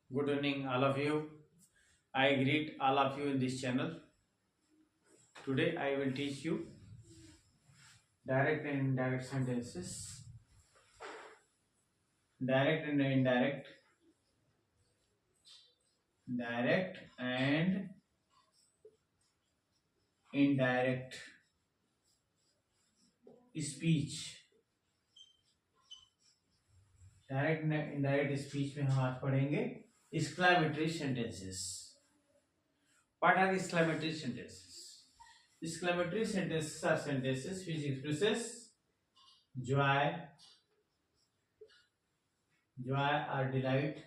Good evening, all of you. I greet all of you in this channel. Today, I will teach you direct and indirect sentences, direct and indirect, direct and indirect speech. Direct and indirect speech में हम आज पढ़ेंगे exclamatory sentences. What are exclamatory sentences? Exclamatory sentences are sentences which expresses joy, or delight,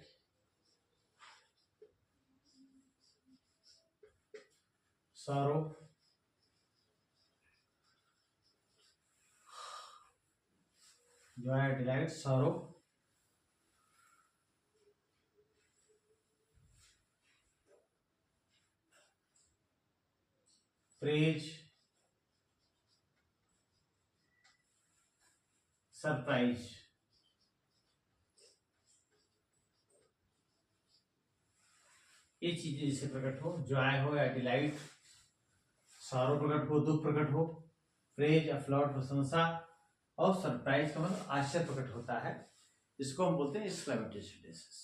sorrow, delight, sorrow, praise, surprise. ये चीजें जिसे प्रकट हो, Joy हो या डिलाइट, सॉरो प्रकट हो, दुख प्रकट हो, प्रेज अफलॉट प्रशंसा, और सरप्राइज का मतलब आश्चर्य प्रकट होता है, इसको हम बोलते हैं exclamatory sentences.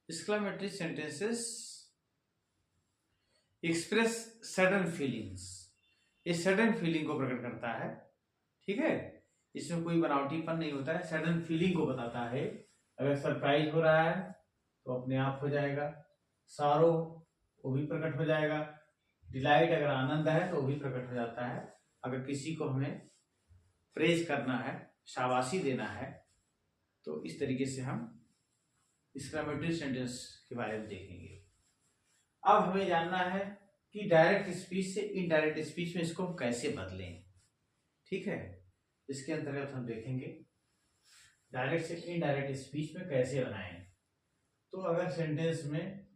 Exclamatory sentences express sudden feelings. ये सडन फीलिंग को प्रकट करता है. ठीक है, इसमें कोई बनावटीपन नहीं होता है, सडन फीलिंग को बताता है. अगर सरप्राइज हो रहा है तो अपने आप हो जाएगा, सारो वो भी प्रकट हो जाएगा, डिलाइट अगर आनंद है तो वो भी प्रकट हो जाता है. अगर किसी को हमें प्रेज करना है, शाबाशी देना है, तो इस तरीके से हम एक्सक्लेमेटरी सेंटेंस के बारे में देखेंगे. अब हमें जानना है कि डायरेक्ट स्पीच से इनडायरेक्ट स्पीच में इसको हम कैसे बदलें. ठीक है, इसके अंतर्गत हम देखेंगे डायरेक्ट से इनडायरेक्ट स्पीच में कैसे बनाएं. तो अगर सेंटेंस में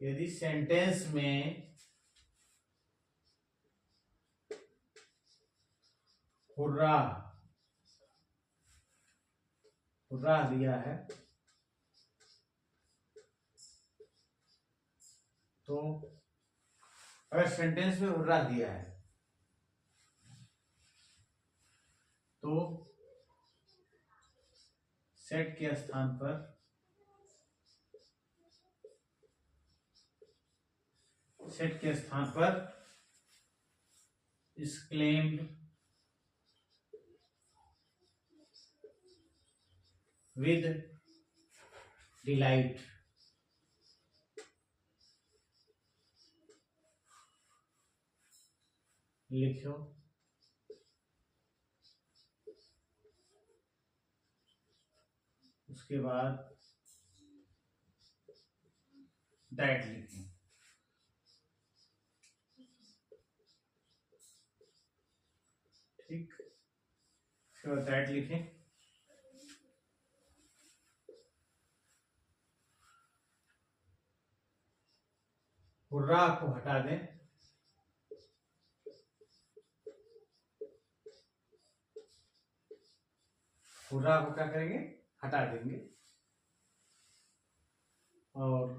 यदि सेंटेंस में हुर्रा दिया है तो अगर सेंटेंस में हुर्रा दिया है तो सेट के स्थान पर exclaimed with delight. लिखो. उसके बाद दैट लिखें. ठीक, उसके बाद दैट लिखें. हुर्रा को हटा दें. हुर्रा को क्या करेंगे, हटा देंगे. और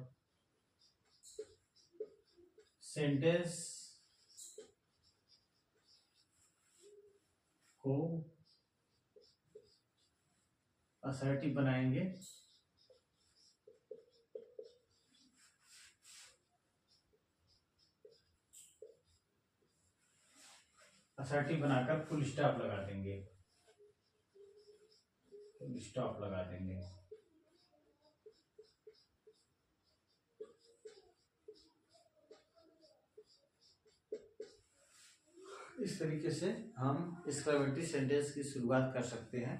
सेंटेंस को असर्टिव बनाएंगे. असर्टिव बनाकर फुल स्टॉप लगा देंगे. इस तरीके से हम एक्सक्लेमेटरी सेंटेंस की शुरुआत कर सकते हैं.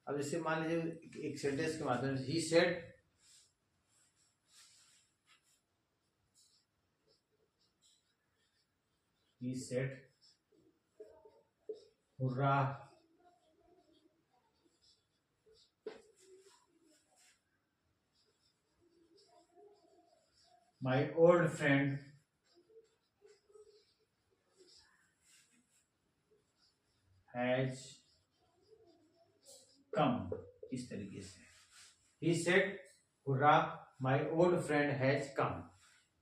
अब जैसे मान लीजिए एक सेंटेंस के माध्यम से he said hurrah, my old friend has कम, इस तरीके से। He said hurrah my old friend has come,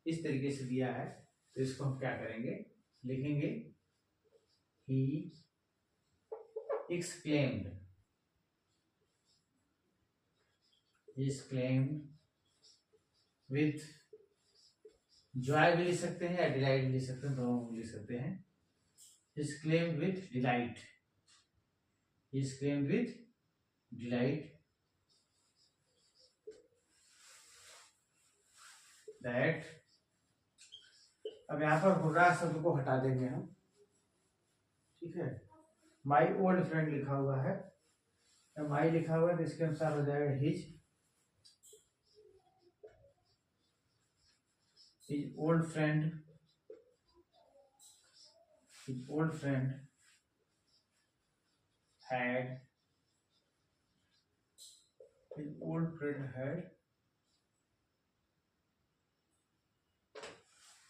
इस तरीके से दिया है। तो इसको हम क्या करेंगे, लिखेंगे ही exclaimed, विथ जॉय भी लिख सकते हैं या डिलाइट भी लिख सकते हैं, दोनों लिख सकते हैं। exclaimed with delight, exclaimed with delight that, अब यहाँ पर हुर्रा शब्द को हटा देंगे हम, ठीक है। माई ओल्ड फ्रेंड लिखा हुआ है, माई लिखा हुआ है तो इसके अनुसार हो जाएगा his old friend, his old friend had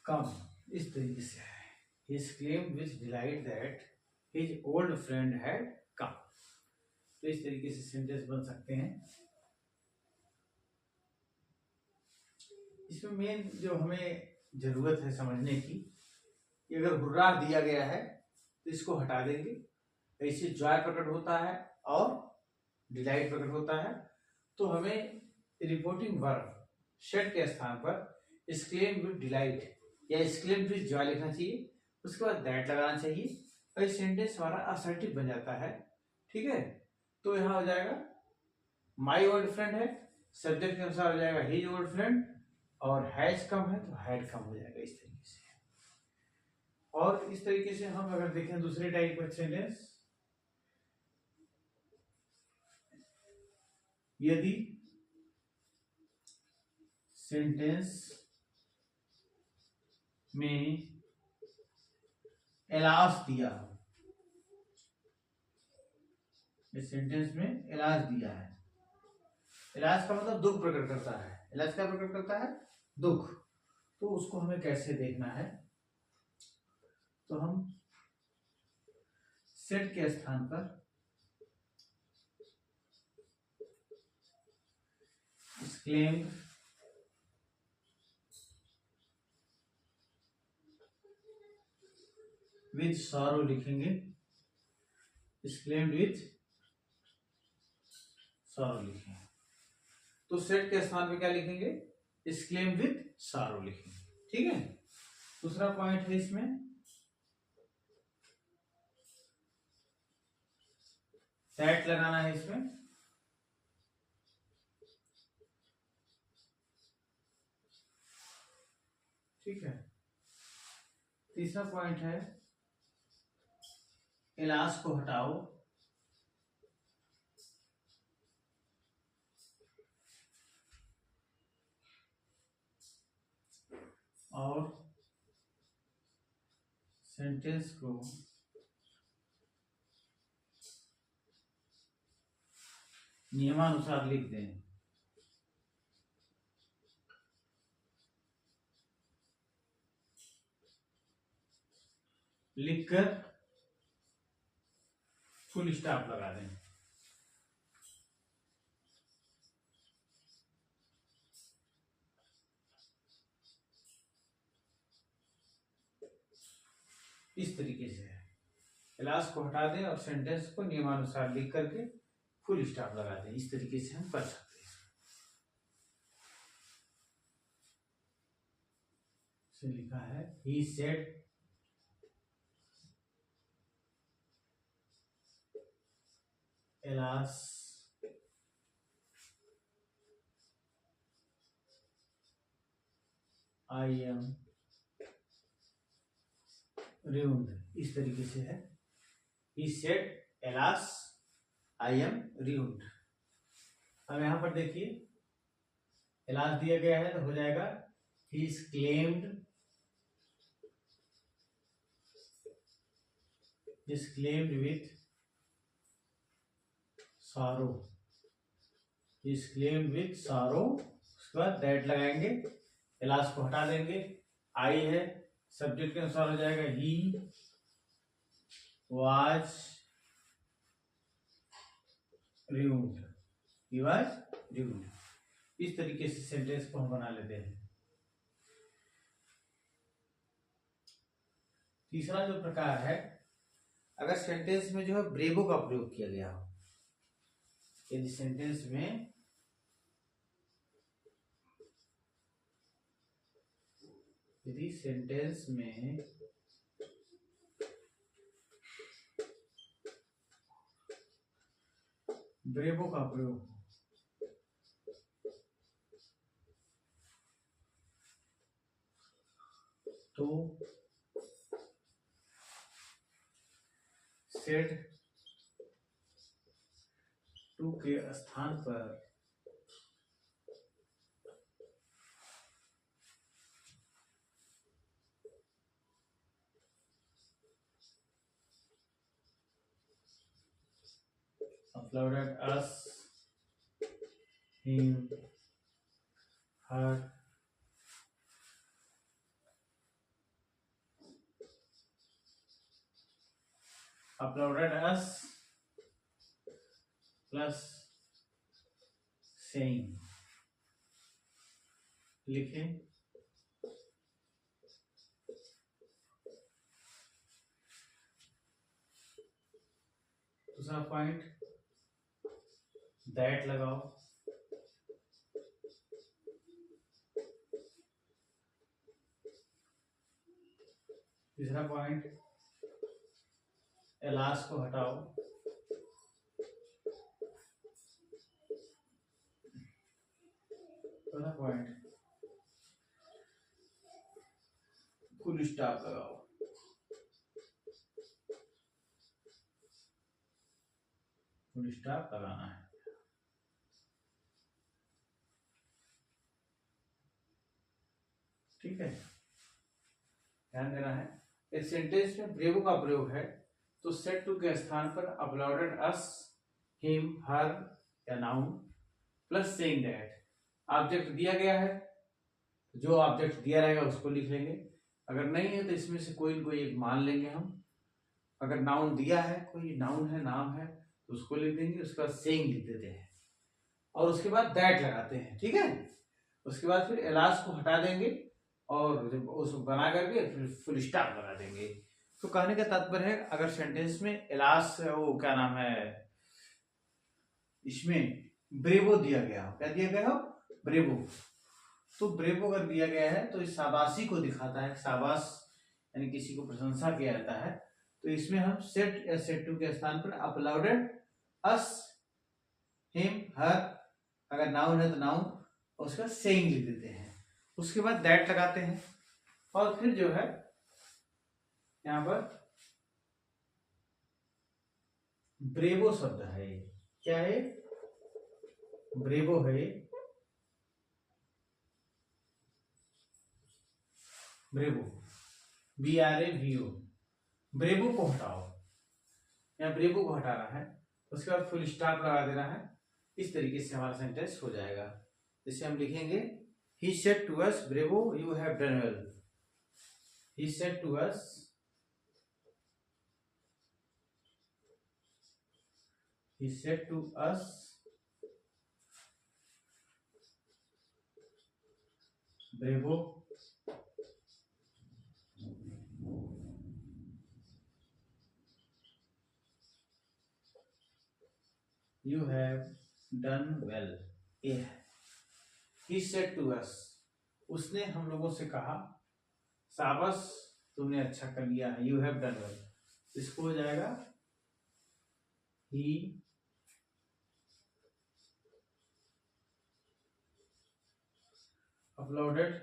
come, इस तरीके से है। He exclaimed with delight that his old friend had come, तो इस तरीके से सेंटेंस बन सकते हैं। इसमें मेन जो हमें जरूरत है समझने की, कि अगर हुर्रा दिया गया है तो इसको हटा देंगे, ऐसे जॉय प्रकट होता है और डिलाइट प्रकट होता है, तो हमें रिपोर्टिंग वर्ब शेड के स्थान पर एक्सक्लेम विद डिलाइट या एक्सक्लेम विद जॉय लिखना चाहिए, उसके बाद दैट लगाना चाहिए और सेंटेंस हमारा असर्टिव बन जाता है, ठीक है। तो यहाँ हो जाएगा माई ओल्ड फ्रेंड है, सब्जेक्ट के अनुसार हो जाएगा हिज ओल्ड फ्रेंड, और हैज कम है तो हैड कम हो जाएगा, इस तरीके से। और इस तरीके से हम अगर देखें दूसरे टाइप का सेंटेंस, यदि सेंटेंस में एलास दिया हो, इस सेंटेंस में एलास दिया है, एलास का मतलब दुख प्रकट करता है, एलास क्या प्रकट करता है, दुख, तो उसको हमें कैसे देखना है, तो हम सेट के स्थान पर exclaimed with sorrow लिखेंगे, exclaimed with sorrow लिखेंगे। तो सेट के स्थान पे क्या लिखेंगे, exclaimed with sorrow लिखेंगे, ठीक है। दूसरा पॉइंट है इसमें that लगाना है इसमें, ठीक है। तीसरा पॉइंट है एलास को हटाओ और सेंटेंस को नियमानुसार लिख दें, लिखकर फुल स्टॉप लगा दें। इस तरीके से है, क्लास को हटा दें और सेंटेंस को नियमानुसार लिख करके फुल स्टॉप लगा दें, इस तरीके से हम कर सकते हैं। से लिखा है he said alas I am ruined, इस तरीके से है। He said, alas, I am ruined। अब यहां पर देखिए एलास दिया गया है तो हो जाएगा he is claimed with sorrow, he is claimed with sorrow, उसके बाद दैट लगाएंगे, एलास को हटा देंगे, आई है सब्जेक्ट के अनुसार हो जाएगा he was removed, he was removed. इस तरीके से सेंटेंस को हम बना लेते हैं। तीसरा जो प्रकार है, अगर सेंटेंस में जो है ब्रेवो का प्रयोग किया गया हो, यदि सेंटेंस में ब्रेवो का प्रयोग तो सेड टू के स्थान पर applauded us, him, her, applauded us plus saying लिखें। दूसरा पॉइंट दैट लगाओ। तीसरा पॉइंट एलास को हटाओ। चौथा पॉइंट फुल स्टॉप लगाओ। फुल स्टॉप लगाना है। ठीक है, ध्यान देना है। इस सेंटेंस में ब्रेवो का प्रयोग है तो सेड टू के स्थान पर अपलॉडेड अस, हिम, हर या noun plus saying that. Object दिया गया है, जो ऑब्जेक्ट दिया रहेगा उसको लिख लेंगे। अगर नहीं है तो इसमें से कोई एक मान लेंगे हम। अगर नाउन दिया है, कोई नाउन है, नाम है, तो उसको लिख देंगे। उसके बाद सेइंग लिख देते हैं और उसके बाद दैट लगाते हैं। ठीक है, उसके बाद फिर एलास को हटा देंगे और जब उसको बना करके फिर फुल स्टॉप लगा देंगे। तो कहने का तात्पर्य है, अगर सेंटेंस में एलास, वो क्या नाम है, इसमें ब्रेवो दिया गया हो, क्या दिया गया हो, ब्रेवो, तो ब्रेवो अगर दिया गया है तो इस शाबाशी को दिखाता है। शाबाश यानी किसी को प्रशंसा किया जाता है। तो इसमें हम सेट या सेट टू के स्थान पर अपलॉडेड अस, हिम, हर, अगर नाउन है तो नाउन, और उसका सेइंग लिख देते हैं। उसके बाद दैट लगाते हैं और फिर जो है यहां पर ब्रेवो शब्द है। क्या है, ब्रेवो है। ब्रेवो, BRAVO, ब्रेवो को हटाओ। यहाँ ब्रेवो को हटा रहा है, उसके बाद फुल स्टॉप लगा देना है। इस तरीके से हमारा सेंटेंस हो जाएगा। जैसे हम लिखेंगे, he said to us, bravo, you have done well। he said to us, he said to us, bravo, you have done well। ये है he said to us, उसने हम लोगों से कहा, शाबाश तुमने अच्छा कर लिया है, you have done well। इसको हो जाएगा he uploaded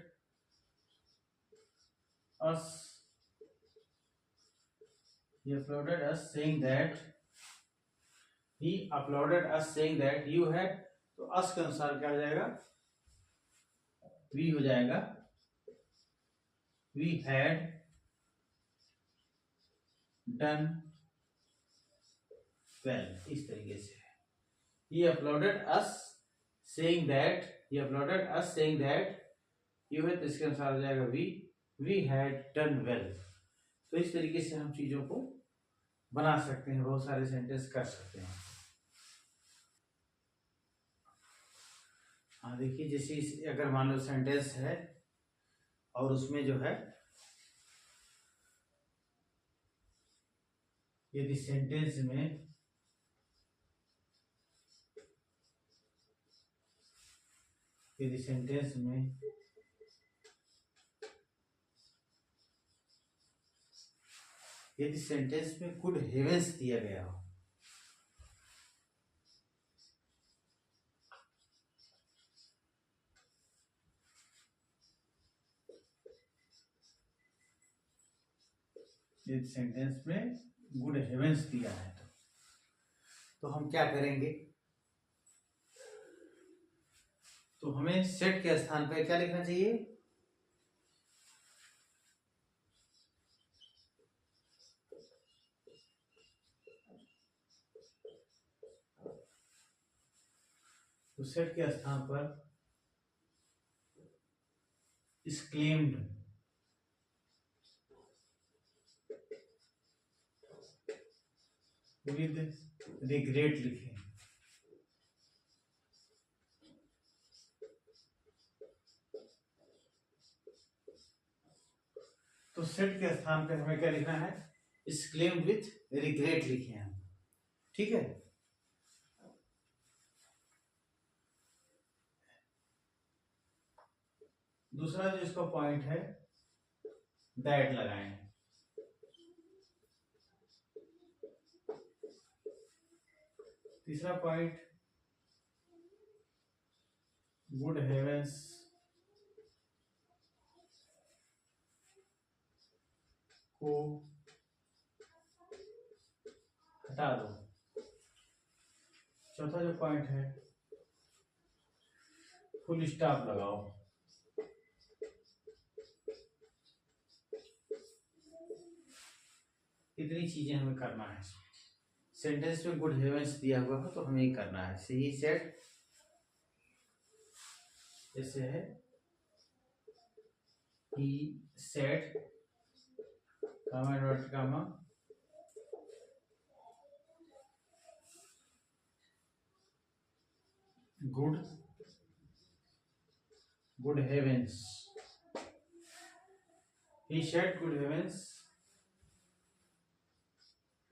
us, he uploaded us saying that, he uploaded us saying that you had, तो us के अनुसार क्या हो जाएगा, we हो जाएगा, we had done well। इस तरीके से he uploaded us saying that, he uploaded us saying that you had, इसके अनुसार हो जाएगा we had done well। तो इस तरीके से हम चीजों को बना सकते हैं, बहुत सारे सेंटेंस कर सकते हैं। देखिए जैसे अगर मान लो सेंटेंस है और उसमें जो है यदि सेंटेंस में यदि सेंटेंस में गुड हेवेंस दिया गया हो, यदि सेंटेंस में गुड हेवेंस दिया है तो हम क्या करेंगे, तो हमें सेट के स्थान पर क्या लिखना चाहिए, तो सेट के स्थान पर is claimed with regret लिखें। तो सेट के स्थान पे हमें क्या लिखना है, is claimed with regret लिखे हैं, ठीक है। दूसरा जो इसका पॉइंट है दैट लगाएं, तीसरा पॉइंट गुड हेवेंस को हटा दो। चौथा जो पॉइंट है फुल स्टॉप लगाओ। इतनी चीजें हमें करना है। सेंटेंस में गुड हेवेंस दिया हुआ है तो हमें ही करना है। सही सेट जैसे है ही set comma dot comma good heavens, he said good heavens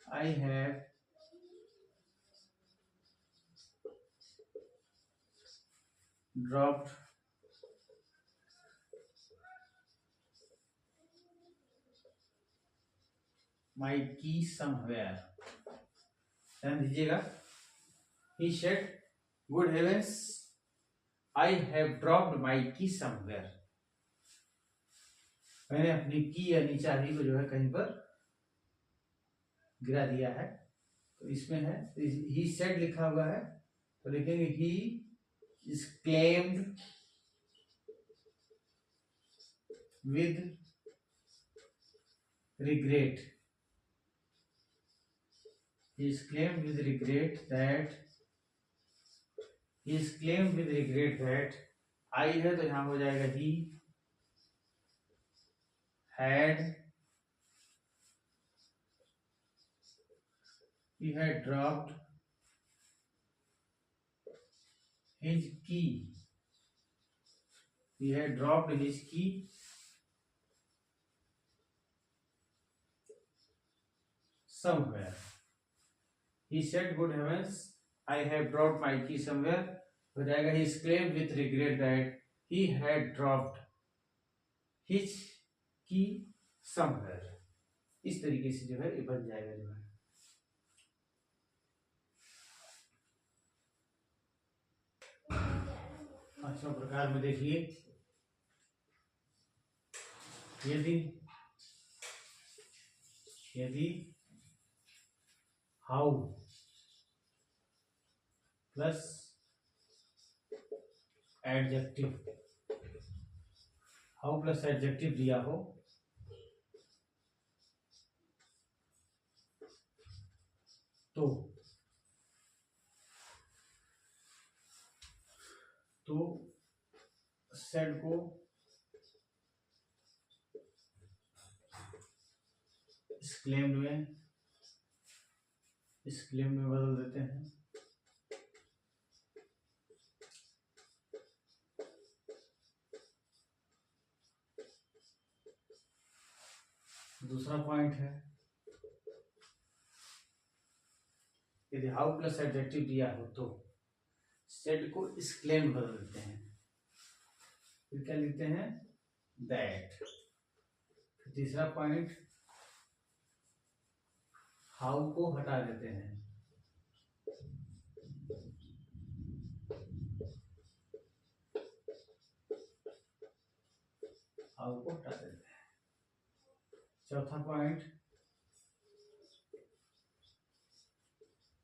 I have dropped my key somewhere। ध्यान दीजिएगा, he said good heavens I have dropped my key somewhere। मैंने अपनी की यानी चाबी को जो है कहीं पर गिरा दिया है। तो इसमें है he said लिखा हुआ है तो लिखेंगे he is claimed with regret, he is claimed with regret that I है तो यहां हो जाएगा he had dropped his key, somewhere। he said good heavens I have dropped my key somewhere हो जाएगा he is claimed with regret that he had dropped his key somewhere। इस तरीके से जो है ये बन जाएगा जो है। पांचवा प्रकार में देखिए, यदि हाउ प्लस एडजेक्टिव दिया हो तो सेड को इस क्लेम में बदल देते हैं। दूसरा पॉइंट है, यदि हाउ प्लस एडजेक्टिव दिया हो तो सेड को एक्सक्लेम बदल देते हैं, फिर क्या लिखते हैं, दैट। तीसरा पॉइंट, हाउ को हटा देते हैं, हाउ को हटा देते हैं। चौथा पॉइंट,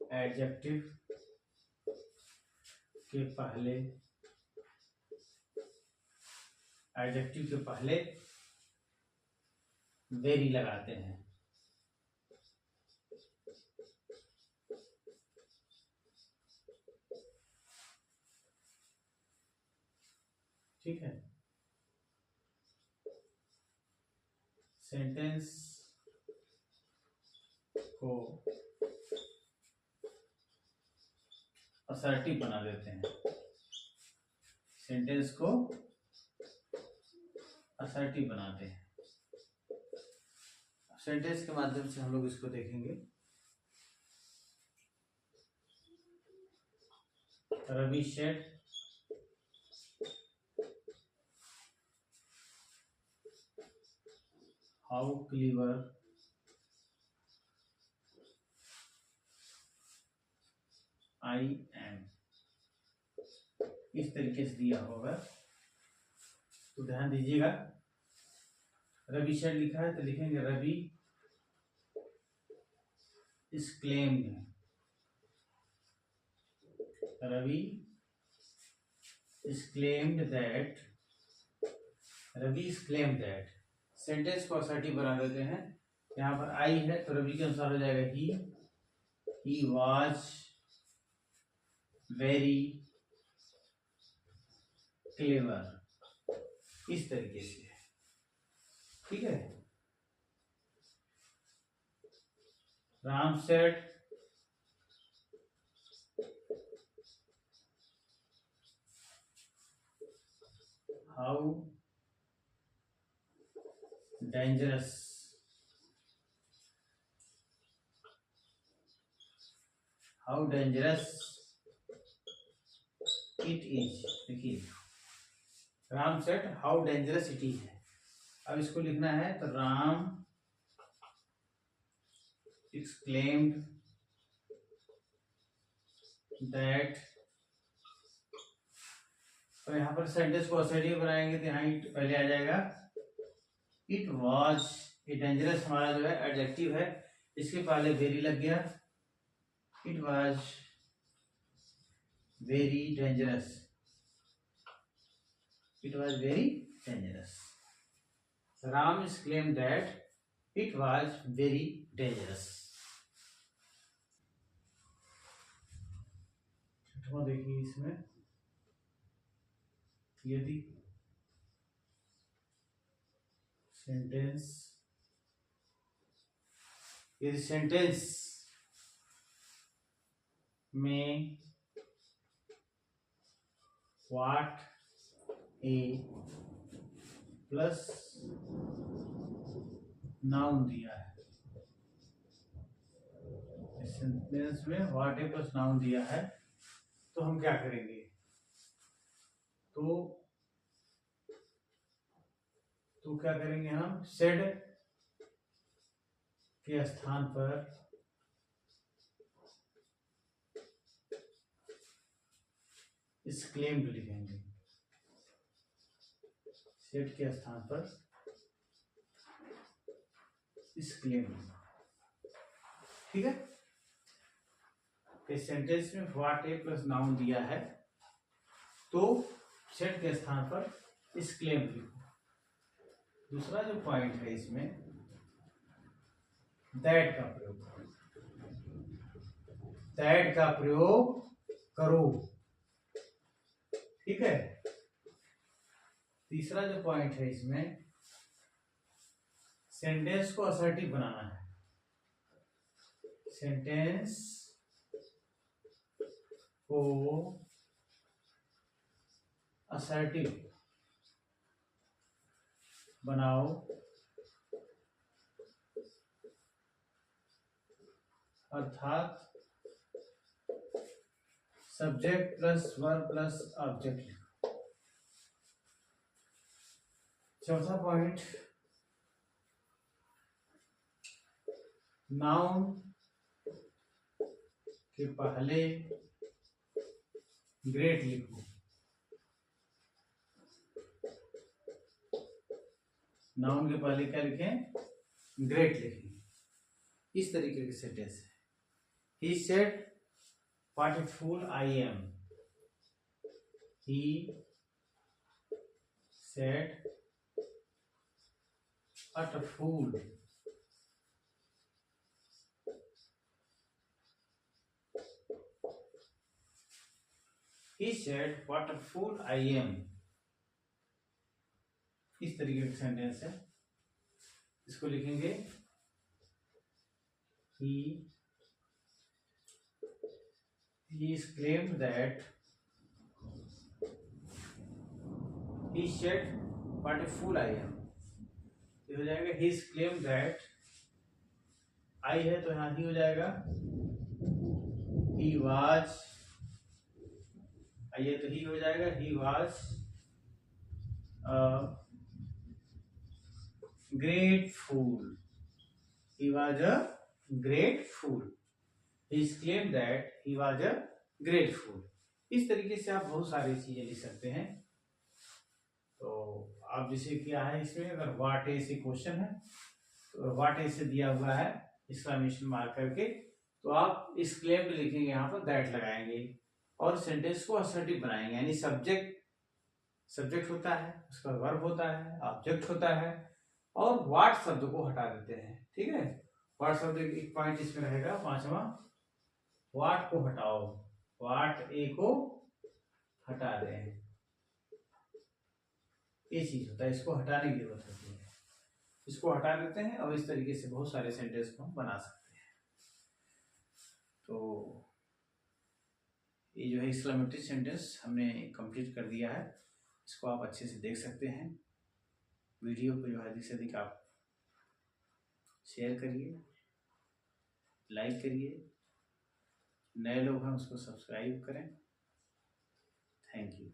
एडजेक्टिव के पहले, एडजेक्टिव के पहले वेरी लगाते हैं। ठीक है, सेंटेंस को असर्टिव बना देते हैं, सेंटेंस को असर्टिव बनाते हैं। सेंटेंस के माध्यम से हम लोग इसको देखेंगे। Ravi said how clever I am, इस तरीके से दिया होगा तो ध्यान दीजिएगा। रवि सेड लिखा है तो लिखेंगे Ravi is claimed, Ravi is claimed that, Ravi is claimed that. Sentence को असर्टिव बना देते हैं। यहाँ पर आई है तो रवि के अनुसार हो जाएगा ही वाज वेरी क्लेवर, इस तरीके से। ठीक है, Ram said how dangerous it is. देखिए, Ram said how dangerous it is है। अब इसको लिखना है तो राम exclaimed that, तो यहाँ पर सेंटेंस को असर्टिव बनाएंगे तो यहाँ इट पहले आ जाएगा। इट वॉज, ये डेंजरस हमारा जो है एडजेक्टिव है, इसके पहले वेरी लग गया। It was very dangerous, it was very dangerous. Ram exclaimed that it was very dangerous। देखिए इसमें, यदि सेंटेंस में व्हाट ए प्लस नाउन दिया है, सेंटेंस में व्हाट ए प्लस नाउन दिया है तो हम क्या करेंगे, तो क्या करेंगे, हम सेड के स्थान पर exclaimed लिखेंगे, सेड के स्थान पर exclaimed। ठीक है, इस सेंटेंस में व्हाट ए प्लस नाउन दिया है तो सेड के स्थान पर exclaimed लिखो। दूसरा जो पॉइंट है इसमें, दैट का प्रयोग करो। ठीक है, तीसरा जो पॉइंट है इसमें, सेंटेंस को असर्टिव बनाना है, सेंटेंस को असर्टिव बनाओ अर्थात subject plus verb plus object लिखो। चौथा पॉइंट, नाउन के पहले ग्रेट लिखो। नाउन के पहले क्या लिखें? ग्रेट लिखें। इस तरीके के सेंटेंस है। He said, "What a fool I am." He said, "What a fool." He said, "What a fool I am." इस तरीके का सेंटेंस है। इसको लिखेंगे he claimed that he said what a fool I am। ये हो जाएगा he claimed that I है तो यहाँ ही हो जाएगा he was, आइए तो ही हो जाएगा he was a great fool। He was a great fool। He claimed that he was a great fool। इस तरीके से आप बहुत सारी चीजें लिख सकते हैं। तो आप जैसे क्या है इसमें, अगर व्हाट ए से क्वेश्चन है तो व्हाट ए से दिया हुआ है एक्सक्लेमेशन मार्क करके, तो आप इस क्लेम पे लिखेंगे, यहाँ पर दैट लगाएंगे और सेंटेंस को असर्टिव बनाएंगे। यानी सब्जेक्ट होता है, उसका वर्ब होता है, ऑब्जेक्ट होता है और व्हाट शब्द को हटा देते हैं। ठीक है, व्हाट शब्द एक पॉइंट इसमें रहेगा। पांचवा, व्हाट को हटाओ, व्हाट ए को हटा दें, ये चीज होता है। इसको हटाने की जरूरत होती है, इसको हटा देते हैं और इस तरीके से बहुत सारे सेंटेंस को हम बना सकते हैं। तो ये जो है एक्सक्लेमेटरी सेंटेंस हमने कंप्लीट कर दिया है। इसको आप अच्छे से देख सकते हैं। वीडियो को जो है अधिक से अधिक आप शेयर करिए, लाइक करिए, नए लोग हैं उसको सब्सक्राइब करें। Thank you.